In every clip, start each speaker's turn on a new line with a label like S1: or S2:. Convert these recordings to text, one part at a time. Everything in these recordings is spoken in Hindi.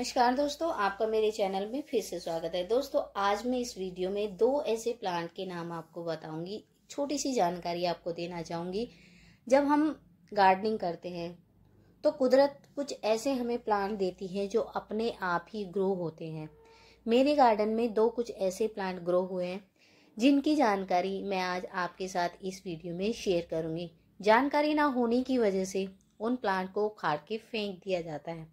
S1: नमस्कार दोस्तों, आपका मेरे चैनल में फिर से स्वागत है। दोस्तों, आज मैं इस वीडियो में दो ऐसे प्लांट के नाम आपको बताऊंगी। छोटी सी जानकारी आपको देना चाहूंगी। जब हम गार्डनिंग करते हैं तो कुदरत कुछ ऐसे हमें प्लांट देती है जो अपने आप ही ग्रो होते हैं। मेरे गार्डन में दो कुछ ऐसे प्लांट ग्रो हुए हैं जिनकी जानकारी मैं आज आपके साथ इस वीडियो में शेयर करूंगी। जानकारी ना होने की वजह से उन प्लांट को उखाड़ के फेंक दिया जाता है।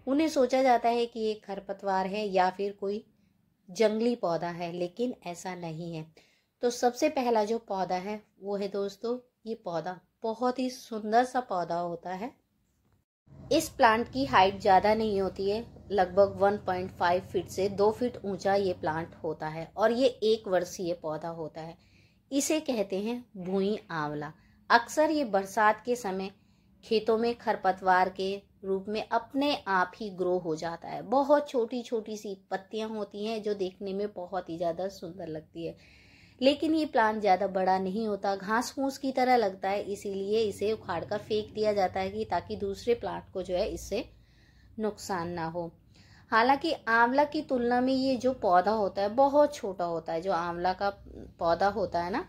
S1: उन्हें सोचा जाता है कि ये खरपतवार है या फिर कोई जंगली पौधा है, लेकिन ऐसा नहीं है। तो सबसे पहला जो पौधा है वो है दोस्तों, ये पौधा बहुत ही सुंदर सा पौधा होता है। इस प्लांट की हाइट ज़्यादा नहीं होती है, लगभग 1.5 फीट से 2 फीट ऊंचा ये प्लांट होता है और ये 1 वर्षीय पौधा होता है। इसे कहते हैं भुई आंवला। अक्सर ये बरसात के समय खेतों में खरपतवार के रूप में अपने आप ही ग्रो हो जाता है। बहुत छोटी छोटी सी पत्तियां होती हैं जो देखने में बहुत ही ज़्यादा सुंदर लगती है, लेकिन ये प्लांट ज़्यादा बड़ा नहीं होता, घास फूस की तरह लगता है। इसीलिए इसे उखाड़ कर फेंक दिया जाता है कि ताकि दूसरे प्लांट को जो है इससे नुकसान ना हो। हालांकि आंवला की तुलना में ये जो पौधा होता है बहुत छोटा होता है। जो आंवला का पौधा होता है ना,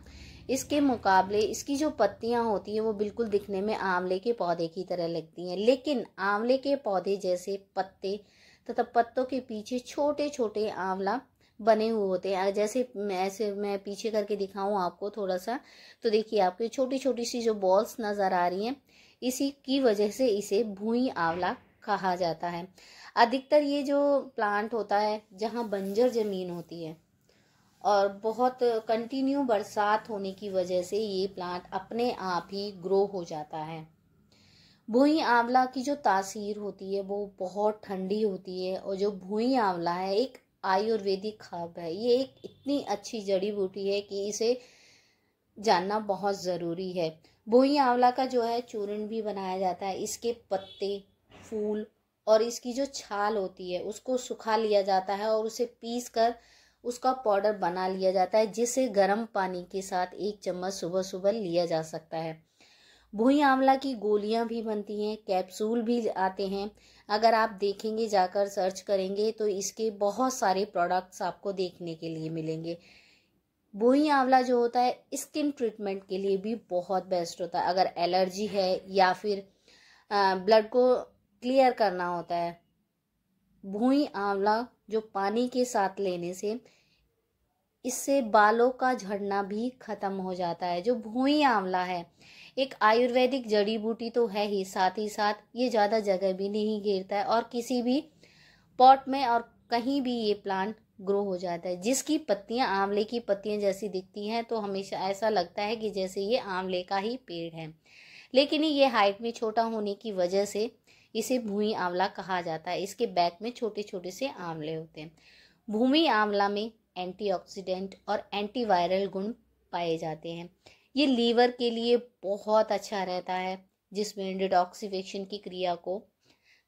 S1: इसके मुकाबले इसकी जो पत्तियां होती हैं वो बिल्कुल दिखने में आंवले के पौधे की तरह लगती हैं, लेकिन आंवले के पौधे जैसे पत्ते तथा पत्तों के पीछे छोटे छोटे आंवला बने हुए होते हैं। जैसे ऐसे मैं पीछे करके दिखाऊं आपको थोड़ा सा, तो देखिए आपको छोटी छोटी सी जो बॉल्स नजर आ रही हैं, इसी की वजह से इसे भुई आंवला कहा जाता है। अधिकतर ये जो प्लांट होता है जहाँ बंजर जमीन होती है और बहुत कंटिन्यू बरसात होने की वजह से ये प्लांट अपने आप ही ग्रो हो जाता है। भुई आंवला की जो तासीर होती है वो बहुत ठंडी होती है और जो भुई आंवला है एक आयुर्वेदिक हर्ब है। ये एक इतनी अच्छी जड़ी बूटी है कि इसे जानना बहुत ज़रूरी है। भुई आंवला का जो है चूर्ण भी बनाया जाता है। इसके पत्ते, फूल और इसकी जो छाल होती है उसको सुखा लिया जाता है और उसे पीस कर उसका पाउडर बना लिया जाता है, जिसे गर्म पानी के साथ 1 चम्मच सुबह सुबह लिया जा सकता है। भुई आंवला की गोलियां भी बनती हैं, कैप्सूल भी आते हैं। अगर आप देखेंगे, जाकर सर्च करेंगे तो इसके बहुत सारे प्रोडक्ट्स आपको देखने के लिए मिलेंगे। भुई आंवला जो होता है स्किन ट्रीटमेंट के लिए भी बहुत बेस्ट होता है। अगर एलर्जी है या फिर ब्लड को क्लियर करना होता है, भुई आंवला जो पानी के साथ लेने से इससे बालों का झड़ना भी खत्म हो जाता है। जो भुई आंवला है एक आयुर्वेदिक जड़ी बूटी तो है ही, साथ ही साथ ये ज़्यादा जगह भी नहीं घेरता है और किसी भी पॉट में और कहीं भी ये प्लांट ग्रो हो जाता है। जिसकी पत्तियां आंवले की पत्तियां जैसी दिखती हैं तो हमेशा ऐसा लगता है कि जैसे ये आंवले का ही पेड़ है, लेकिन ये हाइट में छोटा होने की वजह से इसे भुई आंवला कहा जाता है। इसके बैक में छोटे छोटे से आंवले होते हैं। भूमि आंवला में एंटीऑक्सीडेंट और एंटीवायरल गुण पाए जाते हैं। ये लीवर के लिए बहुत अच्छा रहता है, जिसमें डिटॉक्सिफिकेशन की क्रिया को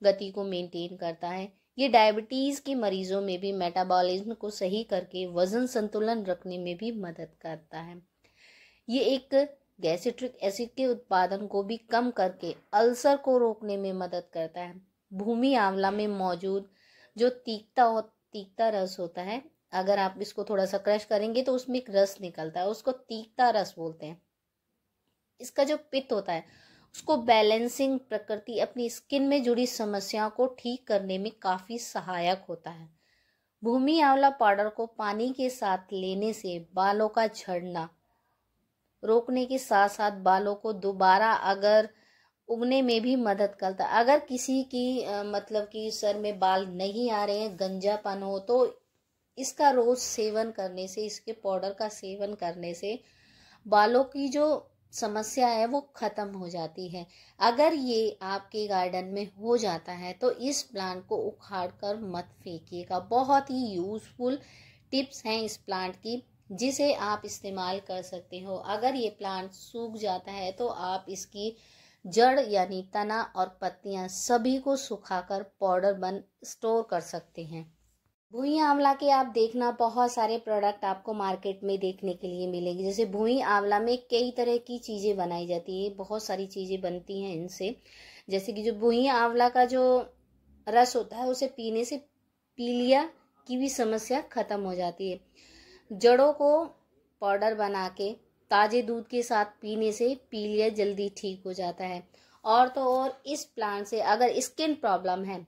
S1: गति को मेंटेन करता है। ये डायबिटीज़ के मरीजों में भी मेटाबॉलिज्म को सही करके वजन संतुलन रखने में भी मदद करता है। ये एक गैस्ट्रिक एसिड के उत्पादन को भी कम करके अल्सर को रोकने में मदद करता है। भूमि आंवला में मौजूद जो तीखता रस होता है, अगर आप इसको थोड़ा सा क्रश करेंगे तो उसमें एक रस निकलता है, उसको तीखता रस बोलते हैं। इसका जो पित्त होता है उसको बैलेंसिंग प्रकृति अपनी स्किन में जुड़ी समस्याओं को ठीक करने में काफ़ी सहायक होता है। भूमि आंवला पाउडर को पानी के साथ लेने से बालों का झड़ना रोकने के साथ साथ बालों को दोबारा अगर उगने में भी मदद करता है। अगर किसी की मतलब कि सर में बाल नहीं आ रहे हैं, गंजापन हो, तो इसका रोज सेवन करने से, इसके पाउडर का सेवन करने से बालों की जो समस्या है वो खत्म हो जाती है। अगर ये आपके गार्डन में हो जाता है तो इस प्लांट को उखाड़ कर मत फेंकिएगा। बहुत ही यूजफुल टिप्स हैं इस प्लांट की, जिसे आप इस्तेमाल कर सकते हो। अगर ये प्लांट सूख जाता है तो आप इसकी जड़ यानी तना और पत्तियां सभी को सुखाकर पाउडर बन स्टोर कर सकते हैं। भुई आंवला के आप देखना बहुत सारे प्रोडक्ट आपको मार्केट में देखने के लिए मिलेंगे। जैसे भुई आंवला में कई तरह की चीज़ें बनाई जाती है, बहुत सारी चीज़ें बनती हैं इनसे। जैसे कि जो भुई आंवला का जो रस होता है उसे पीने से पीलिया की भी समस्या खत्म हो जाती है। जड़ों को पाउडर बना के ताजे दूध के साथ पीने से पीलिया जल्दी ठीक हो जाता है। और तो और इस प्लांट से अगर स्किन प्रॉब्लम है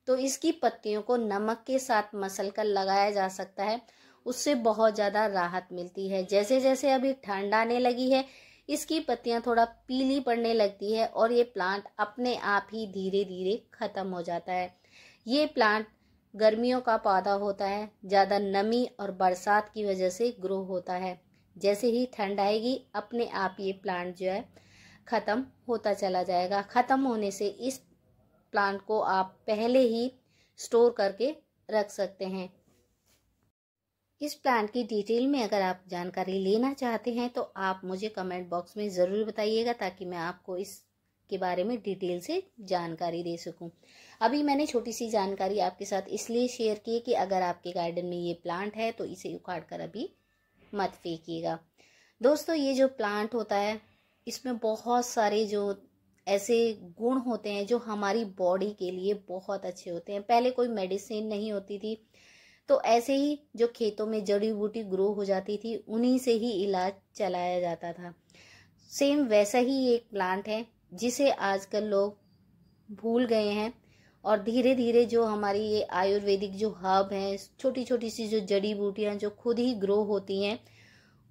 S1: तो इसकी पत्तियों को नमक के साथ मसल कर लगाया जा सकता है, उससे बहुत ज़्यादा राहत मिलती है। जैसे जैसे अभी ठंड आने लगी है इसकी पत्तियां थोड़ा पीली पड़ने लगती है और ये प्लांट अपने आप ही धीरे धीरे खत्म हो जाता है। ये प्लांट गर्मियों का पौधा होता है, ज़्यादा नमी और बरसात की वजह से ग्रो होता है। जैसे ही ठंड आएगी अपने आप ये प्लांट जो है ख़त्म होता चला जाएगा। ख़त्म होने से इस प्लांट को आप पहले ही स्टोर करके रख सकते हैं। इस प्लांट की डिटेल में अगर आप जानकारी लेना चाहते हैं तो आप मुझे कमेंट बॉक्स में ज़रूर बताइएगा, ताकि मैं आपको इसके बारे में डिटेल से जानकारी दे सकूं। अभी मैंने छोटी सी जानकारी आपके साथ इसलिए शेयर की कि अगर आपके गार्डन में ये प्लांट है तो इसे उखाड़ कर अभी मत फेंकिएगा। दोस्तों, ये जो प्लांट होता है इसमें बहुत सारे जो ऐसे गुण होते हैं जो हमारी बॉडी के लिए बहुत अच्छे होते हैं। पहले कोई मेडिसिन नहीं होती थी तो ऐसे ही जो खेतों में जड़ी बूटी ग्रो हो जाती थी उन्हीं से ही इलाज चलाया जाता था। सेम वैसा ही एक प्लांट है जिसे आजकल लोग भूल गए हैं और धीरे धीरे जो हमारी ये आयुर्वेदिक जो हर्ब हैं, छोटी छोटी सी जो जड़ी बूटियां जो खुद ही ग्रो होती हैं,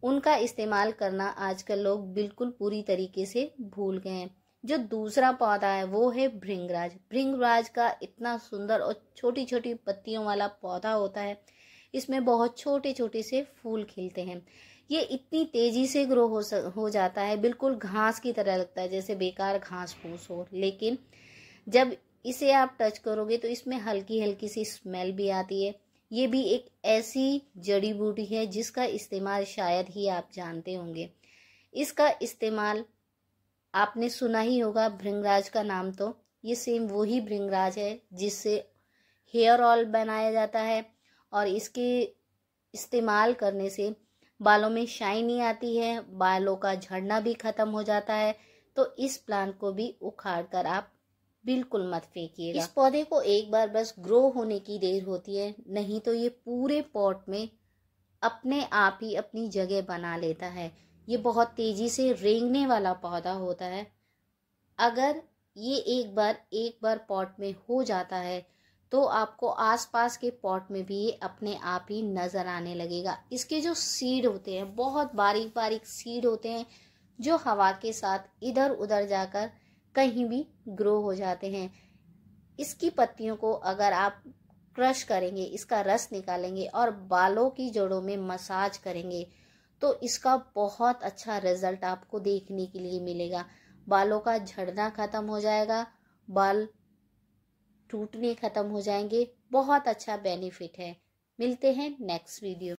S1: उनका इस्तेमाल करना आजकल लोग बिल्कुल पूरी तरीके से भूल गए हैं। जो दूसरा पौधा है वो है भृंगराज। भृंगराज का इतना सुंदर और छोटी छोटी पत्तियों वाला पौधा होता है। इसमें बहुत छोटे छोटे से फूल खिलते हैं। ये इतनी तेजी से ग्रो हो जाता है, बिल्कुल घास की तरह लगता है, जैसे बेकार घास फूस हो। लेकिन जब इसे आप टच करोगे तो इसमें हल्की हल्की सी स्मेल भी आती है। ये भी एक ऐसी जड़ी बूटी है जिसका इस्तेमाल शायद ही आप जानते होंगे। इसका इस्तेमाल आपने सुना ही होगा, भृंगराज का नाम। तो ये सेम वही भृंगराज है जिससे हेयर ऑयल बनाया जाता है और इसके इस्तेमाल करने से बालों में शाइनी आती है, बालों का झड़ना भी खत्म हो जाता है। तो इस प्लांट को भी उखाड़ कर आप बिल्कुल मत फेंकिएगा। इस पौधे को एक बार बस ग्रो होने की देर होती है, नहीं तो ये पूरे पॉट में अपने आप ही अपनी जगह बना लेता है। ये बहुत तेजी से रेंगने वाला पौधा होता है। अगर ये एक बार पॉट में हो जाता है तो आपको आसपास के पॉट में भी ये अपने आप ही नजर आने लगेगा। इसके जो सीड होते हैं बहुत बारीक बारीक सीड होते हैं जो हवा के साथ इधर उधर जाकर कहीं भी ग्रो हो जाते हैं। इसकी पत्तियों को अगर आप क्रश करेंगे, इसका रस निकालेंगे और बालों की जड़ों में मसाज करेंगे तो इसका बहुत अच्छा रिजल्ट आपको देखने के लिए मिलेगा। बालों का झड़ना खत्म हो जाएगा, बाल टूटने खत्म हो जाएंगे। बहुत अच्छा बेनिफिट है। मिलते हैं नेक्स्ट वीडियो।